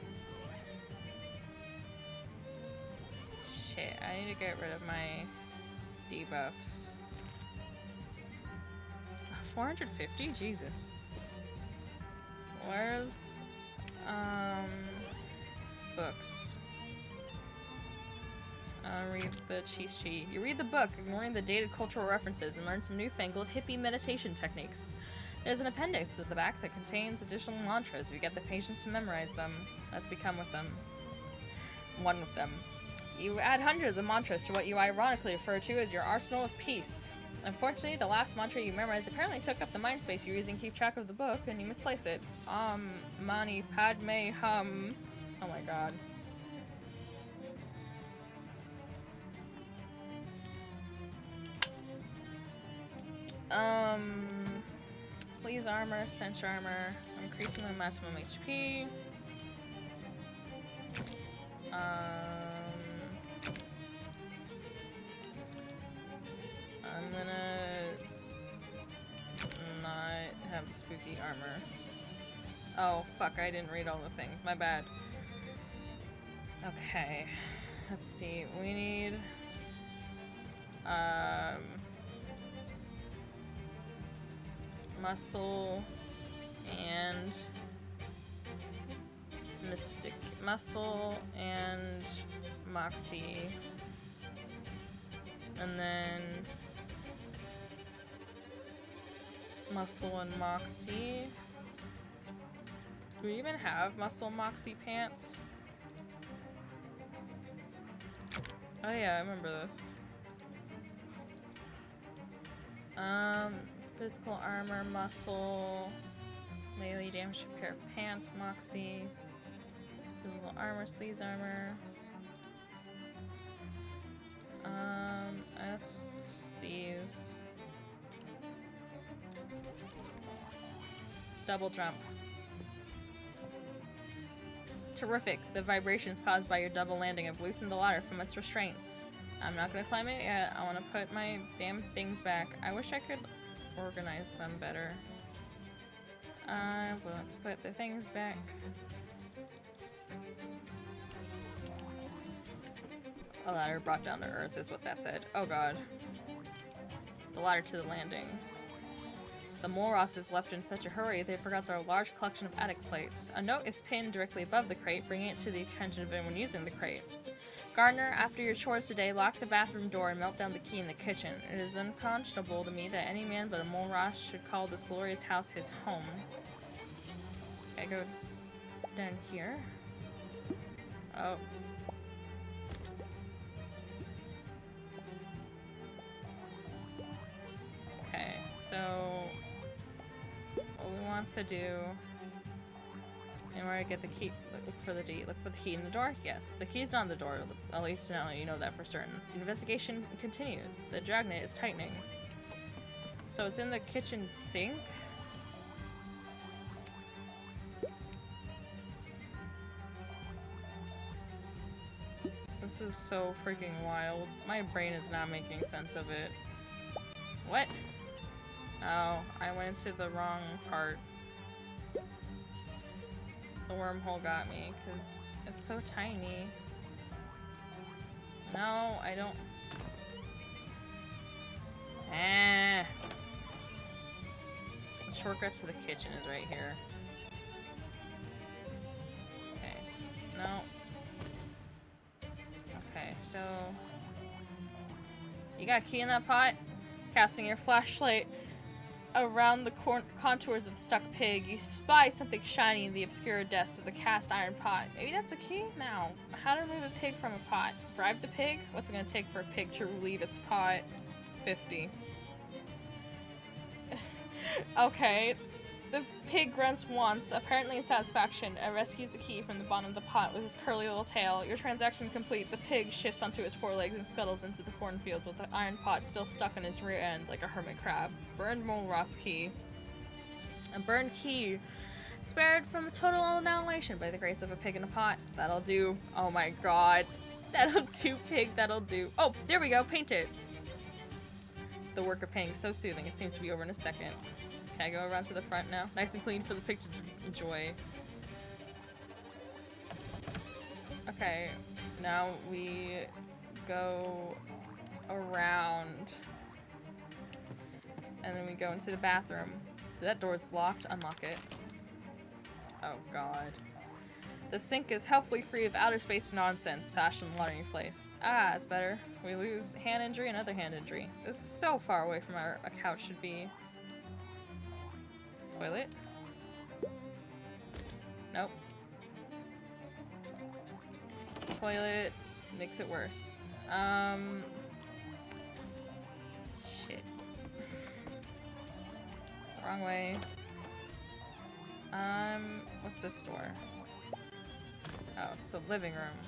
Shit, I need to get rid of my debuffs. 450? Jesus. Where's, books? Read the cheat sheet. You read the book, ignoring the dated cultural references, and learn some newfangled hippie meditation techniques. There's an appendix at the back that contains additional mantras if you get the patience to memorize them. Let's become one with them. You add hundreds of mantras to what you ironically refer to as your arsenal of peace. Unfortunately, the last mantra you memorized apparently took up the mind space you're using to keep track of the book, and you misplace it. Mani Padme Hum. Oh my god. Sleaze armor, stench armor, increasing my maximum HP. I'm gonna not have spooky armor. Oh, fuck, I didn't read all the things. My bad. Okay. Let's see. We need... muscle and mystic muscle and moxie, and then muscle and moxie, Do we even have muscle moxie pants? Oh yeah, I remember this. Physical armor, muscle, melee damage repair pants, moxie, physical armor, sleeves armor. These. Double jump. Terrific. The vibrations caused by your double landing have loosened the ladder from its restraints. I'm not gonna climb it yet. I want to put my damn things back. I wish I could organize them better. I want to put the things back. A ladder brought down to earth is what that said. Oh god. The ladder to the landing. The Molrosses left in such a hurry they forgot their large collection of attic plates. A note is pinned directly above the crate, bringing it to the attention of anyone using the crate. Gardener, after your chores today, lock the bathroom door and melt down the key in the kitchen. It is unconscionable to me that any man but a Molross should call this glorious house his home. Okay, go down here. Oh. Okay, so what we want to do in order to get the key, look for the key in the door. Yes, the key's not in the door, at least now you know that for certain. The investigation continues. The dragnet is tightening. So it's in the kitchen sink. This is so freaking wild. My brain is not making sense of it. What? Oh, I went into the wrong part. The wormhole got me, because it's so tiny. No, I don't... The shortcut to the kitchen is right here. Okay. No. Okay, so... You got a key in that pot? Casting your flashlight around the contours of the stuck pig, you spy something shiny in the obscure depths of the cast iron pot. Maybe that's a key? Now, how to remove a pig from a pot? Bribe the pig? What's it gonna take for a pig to relieve its pot? 50. Okay. The pig grunts once, apparently in satisfaction, and rescues the key from the bottom of the pot with his curly little tail. Your transaction complete. The pig shifts onto his forelegs and scuttles into the cornfields with the iron pot still stuck on his rear end like a hermit crab. Burned Molross key. A burned key. Spared from a total annihilation by the grace of a pig in a pot. That'll do. Oh my god. That'll do, pig. That'll do. Oh, there we go. Paint it. The work of painting is so soothing. It seems to be over in a second. Can I go around to the front now? Nice and clean for the pig to enjoy. Okay, now we go around. And then we go into the bathroom. That door's locked. Unlock it. Oh god. The sink is healthily free of outer space nonsense stashed in the water in your place. Ah, it's better. We lose hand injury and other hand injury. This is so far away from where a couch should be. Toilet? Nope. Toilet makes it worse. Shit. Wrong way. What's this door? Oh, it's a living room.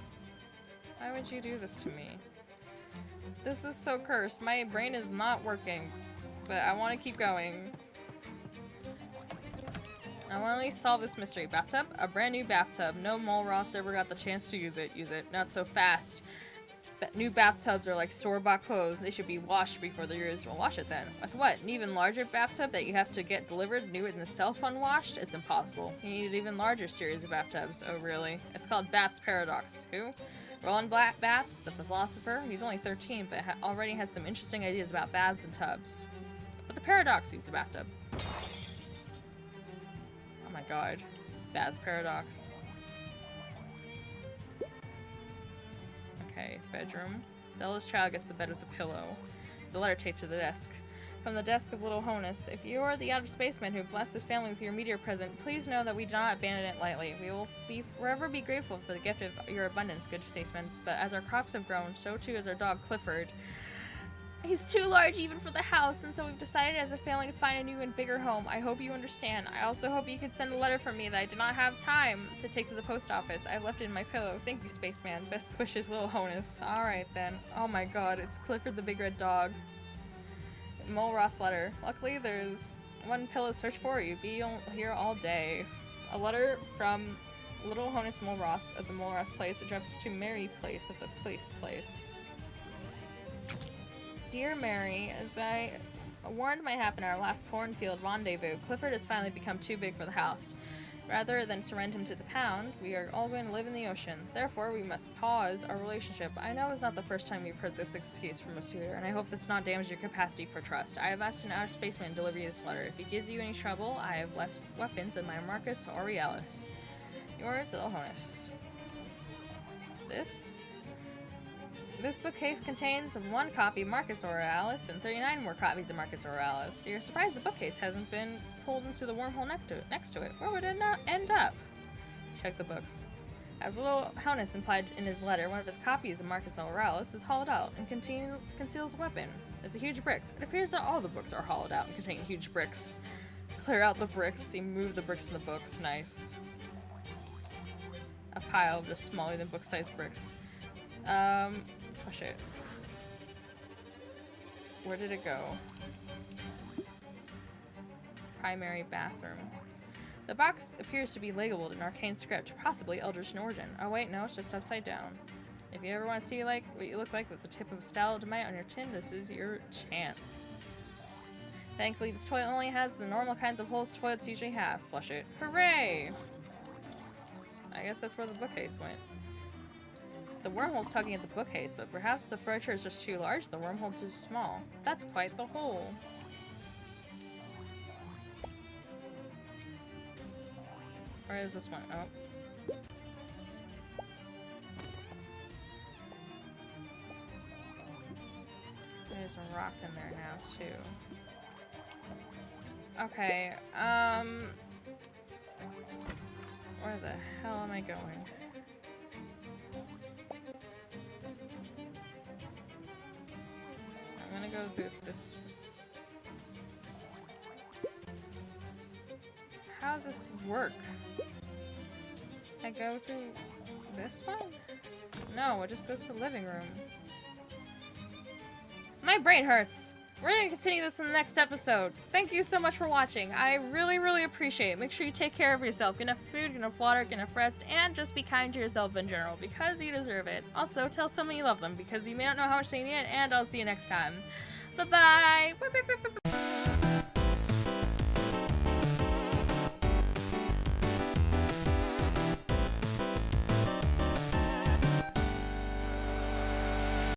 Why would you do this to me? This is so cursed. My brain is not working, but I want to keep going. I want to at least solve this mystery. Bathtub? A brand new bathtub. No Molross ever got the chance to use it. Use it. Not so fast. New bathtubs are like store-bought clothes. They should be washed before they're used. Well, wash it then. With what? An even larger bathtub that you have to get delivered new in the self unwashed? It's impossible. You need an even larger series of bathtubs. Oh, really? It's called Bath's Paradox. Who? Roland Baths, the philosopher. He's only 13, but already has some interesting ideas about baths and tubs. But the paradox uses a bathtub. Oh my god. Bath's Paradox. Okay, bedroom. The eldest child gets the bed with a pillow. There's a letter taped to the desk. From the desk of Little Honus. If you are the outer spaceman who blessed this family with your meteor present, please know that we do not abandon it lightly. We will forever be grateful for the gift of your abundance, good spaceman. But as our crops have grown, so too has our dog Clifford. He's too large even for the house, and so we've decided as a family to find a new and bigger home. I hope you understand. I also hope you could send a letter from me that I did not have time to take to the post office. I left it in my pillow. Thank you, spaceman. Best wishes, Little Honus. Alright then. Oh my god, it's Clifford the big red dog. Mole Ross letter. Luckily, there's one pillow search for you. Be here all day. A letter from Little Honus Mole Ross at the Mole Ross place, addressed to Mary Place at the place. Dear Mary, as I warned might happen at our last cornfield rendezvous, Clifford has finally become too big for the house. Rather than surrender him to the pound, we are all going to live in the ocean. Therefore, we must pause our relationship. I know it's not the first time you've heard this excuse from a suitor, and I hope that's not damaged your capacity for trust. I have asked an outer spaceman to deliver you this letter. If he gives you any trouble, I have less weapons than my Marcus Aurealis. Yours, Little Honus. This bookcase contains 1 copy of Marcus Aurealis and 39 more copies of Marcus Aurealis. You're surprised the bookcase hasn't been pulled into the wormhole next to it. Where would it not end up? Check the books. As Little Honus implied in his letter, one of his copies of Marcus Aurealis is hollowed out and conceals a weapon. It's a huge brick. It appears that all the books are hollowed out and contain huge bricks. Clear out the bricks. You move the bricks in the books. Nice. A pile of just smaller than book-sized bricks. Push it. Where did it go? Primary bathroom. The box appears to be labeled in arcane script, possibly Eldritch in origin. Oh wait, no, it's just upside down. If you ever want to see what you look like with the tip of a stalagmite on your chin, this is your chance. Thankfully, this toilet only has the normal kinds of holes toilets usually have. Flush it. Hooray! I guess that's where the bookcase went. The wormhole's tugging at the bookcase, but perhaps the furniture is just too large, the wormhole too small. That's quite the hole. Where is this one? Oh. There's a rock in there now, too. Okay, where the hell am I going? I'm gonna go through this. How does this work? I go through this one? No, it just goes to the living room. My brain hurts! We're gonna continue this in the next episode. Thank you so much for watching. I really, really appreciate it. Make sure you take care of yourself. Get enough food, get enough water, get enough rest, and just be kind to yourself in general, because you deserve it. Also, tell someone you love them, because you may not know how much they need it, and I'll see you next time. Bye-bye!